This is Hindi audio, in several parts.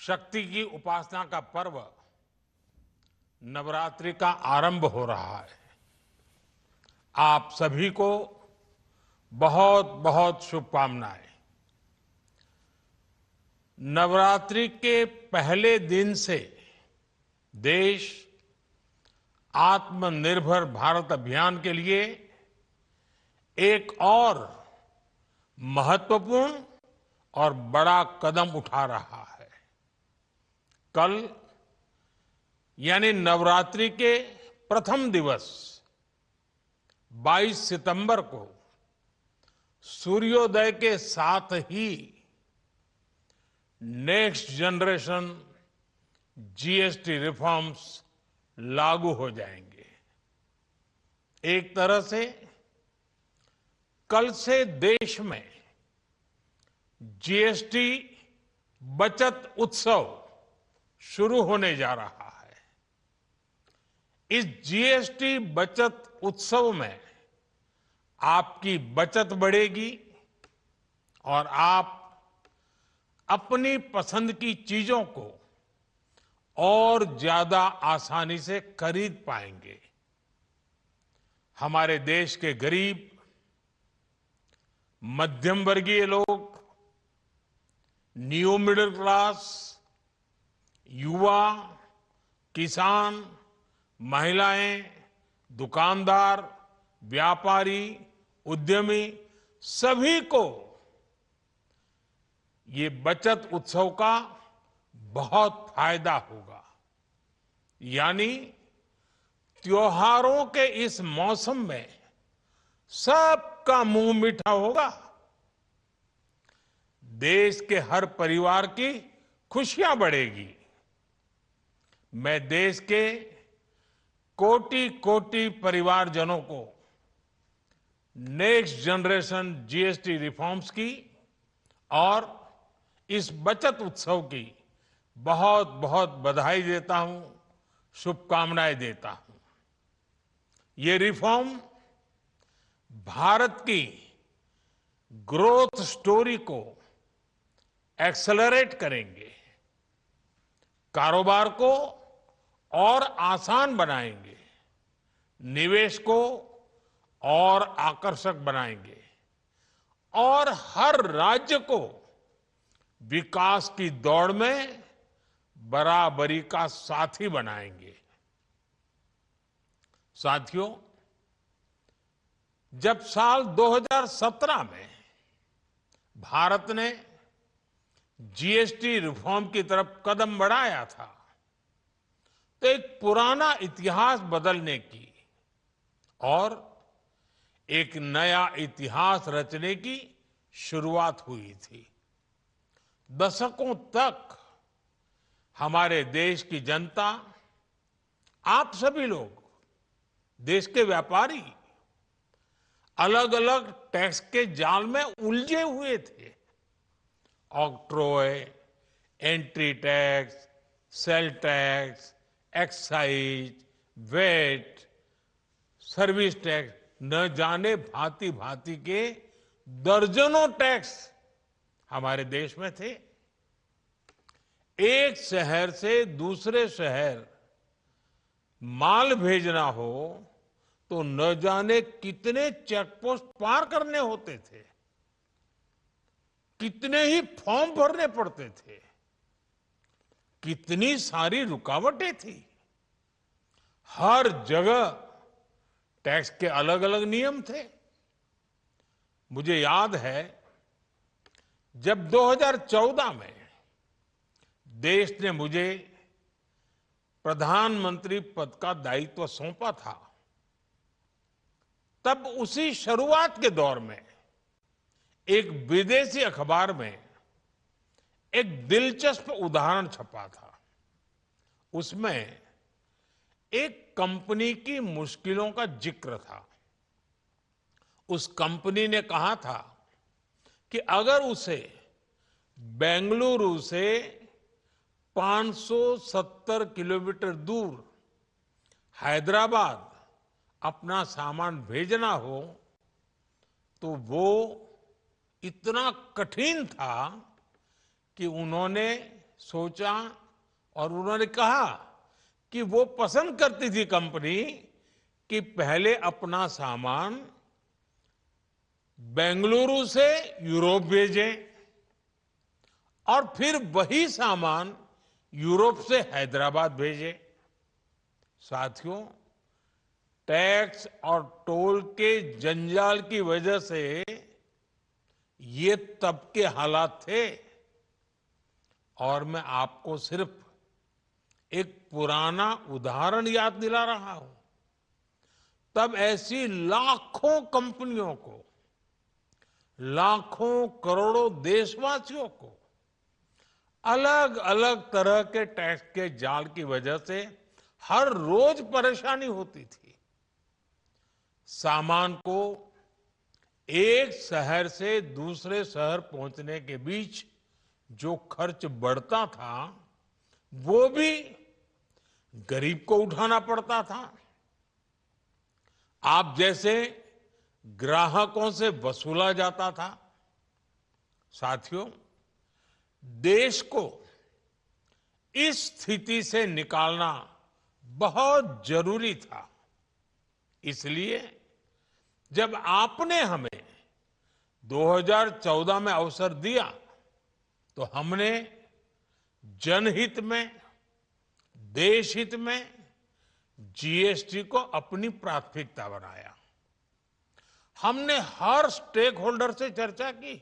शक्ति की उपासना का पर्व नवरात्रि का आरंभ हो रहा है। आप सभी को बहुत बहुत शुभकामनाएं। नवरात्रि के पहले दिन से देश आत्मनिर्भर भारत अभियान के लिए एक और महत्वपूर्ण और बड़ा कदम उठा रहा है। कल यानी नवरात्रि के प्रथम दिवस 22 सितंबर को सूर्योदय के साथ ही नेक्स्ट जनरेशन जीएसटी रिफॉर्म्स लागू हो जाएंगे। एक तरह से कल से देश में जीएसटी बचत उत्सव शुरू होने जा रहा है। इस जीएसटी बचत उत्सव में आपकी बचत बढ़ेगी और आप अपनी पसंद की चीजों को और ज्यादा आसानी से खरीद पाएंगे। हमारे देश के गरीब, मध्यम वर्गीय लोग, न्यू मिडिल क्लास, युवा, किसान, महिलाएं, दुकानदार, व्यापारी, उद्यमी, सभी को ये बचत उत्सव का बहुत फायदा होगा। यानी त्योहारों के इस मौसम में सबका मुंह मीठा होगा। देश के हर परिवार की खुशियां बढ़ेगी। मैं देश के कोटि कोटि परिवारजनों को नेक्स्ट जनरेशन जीएसटी रिफॉर्म्स की और इस बचत उत्सव की बहुत बहुत बधाई देता हूं, शुभकामनाएं देता हूं। ये रिफॉर्म भारत की ग्रोथ स्टोरी को एक्सेलरेट करेंगे, कारोबार को और आसान बनाएंगे, निवेश को और आकर्षक बनाएंगे और हर राज्य को विकास की दौड़ में बराबरी का साथी बनाएंगे। साथियों, जब साल 2017 में भारत ने जीएसटी रिफॉर्म की तरफ कदम बढ़ाया था तो एक पुराना इतिहास बदलने की और एक नया इतिहास रचने की शुरुआत हुई थी। दशकों तक हमारे देश की जनता, आप सभी लोग, देश के व्यापारी अलग अलग टैक्स के जाल में उलझे हुए थे। Octroi, entry tax, sale tax, excise, VAT, service tax, न जाने भांति भांति के दर्जनों टैक्स हमारे देश में थे। एक शहर से दूसरे शहर माल भेजना हो तो न जाने कितने चेकपोस्ट पार करने होते थे, कितने ही फॉर्म भरने पड़ते थे, कितनी सारी रुकावटें थी। हर जगह टैक्स के अलग अलग नियम थे। मुझे याद है जब 2014 में देश ने मुझे प्रधानमंत्री पद का दायित्व सौंपा था, तब उसी शुरुआत के दौर में एक विदेशी अखबार में एक दिलचस्प उदाहरण छपा था। उसमें एक कंपनी की मुश्किलों का जिक्र था। उस कंपनी ने कहा था कि अगर उसे बेंगलुरु से 570 किलोमीटर दूर हैदराबाद अपना सामान भेजना हो तो वो इतना कठिन था कि उन्होंने सोचा और उन्होंने कहा कि वो पसंद करती थी कंपनी कि पहले अपना सामान बेंगलुरु से यूरोप भेजें और फिर वही सामान यूरोप से हैदराबाद भेजें। साथियों, टैक्स और टोल के जंजाल की वजह से ये तब के हालात थे और मैं आपको सिर्फ एक पुराना उदाहरण याद दिला रहा हूं। तब ऐसी लाखों कंपनियों को, लाखों करोड़ों देशवासियों को अलग अलग तरह के टैक्स के जाल की वजह से हर रोज परेशानी होती थी। सामान को एक शहर से दूसरे शहर पहुंचने के बीच जो खर्च बढ़ता था वो भी गरीब को उठाना पड़ता था। आप जैसे ग्राहकों से वसूला जाता था। साथियों, देश को इस स्थिति से निकालना बहुत जरूरी था। इसलिए जब आपने हमें 2014 में अवसर दिया तो हमने जनहित में, देश हित में जीएसटी को अपनी प्राथमिकता बनाया। हमने हर स्टेक होल्डर से चर्चा की।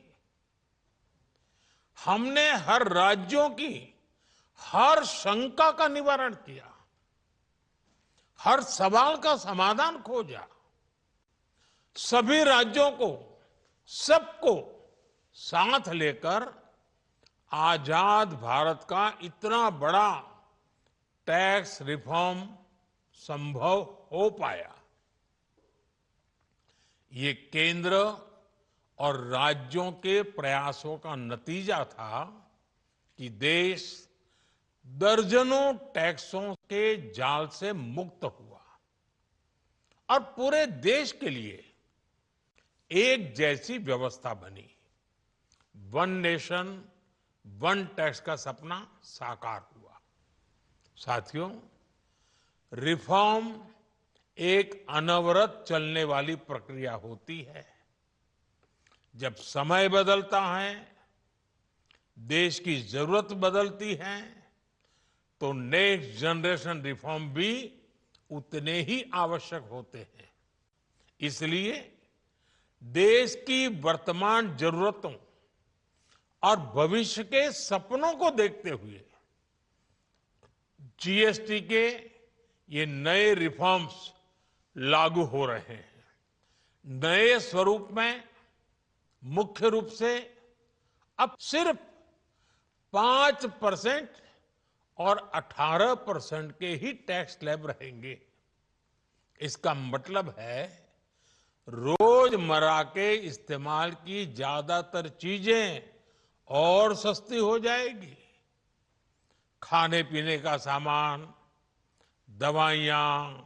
हमने हर राज्यों की हर शंका का निवारण किया, हर सवाल का समाधान खोजा। सभी राज्यों को, सबको साथ लेकर आजाद भारत का इतना बड़ा टैक्स रिफॉर्म संभव हो पाया। ये केंद्र और राज्यों के प्रयासों का नतीजा था कि देश दर्जनों टैक्सों के जाल से मुक्त हुआ और पूरे देश के लिए एक जैसी व्यवस्था बनी। वन नेशन वन टैक्स का सपना साकार हुआ। साथियों, रिफॉर्म एक अनवरत चलने वाली प्रक्रिया होती है। जब समय बदलता है, देश की जरूरत बदलती है, तो नेक्स्ट जनरेशन रिफॉर्म भी उतने ही आवश्यक होते हैं। इसलिए देश की वर्तमान जरूरतों और भविष्य के सपनों को देखते हुए जीएसटी के ये नए रिफॉर्म्स लागू हो रहे हैं। नए स्वरूप में मुख्य रूप से अब सिर्फ 5% और 18% के ही टैक्स स्लैब रहेंगे। इसका मतलब है रोजमर्रा के इस्तेमाल की ज्यादातर चीजें और सस्ती हो जाएगी। खाने पीने का सामान, दवाइयां,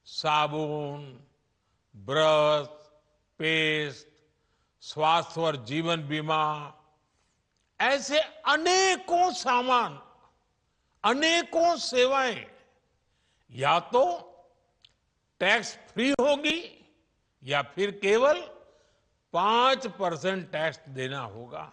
साबुन, ब्रश, पेस्ट, स्वास्थ्य और जीवन बीमा, ऐसे अनेकों सामान, अनेकों सेवाएं या तो टैक्स फ्री होगी या फिर केवल 5% टैक्स देना होगा।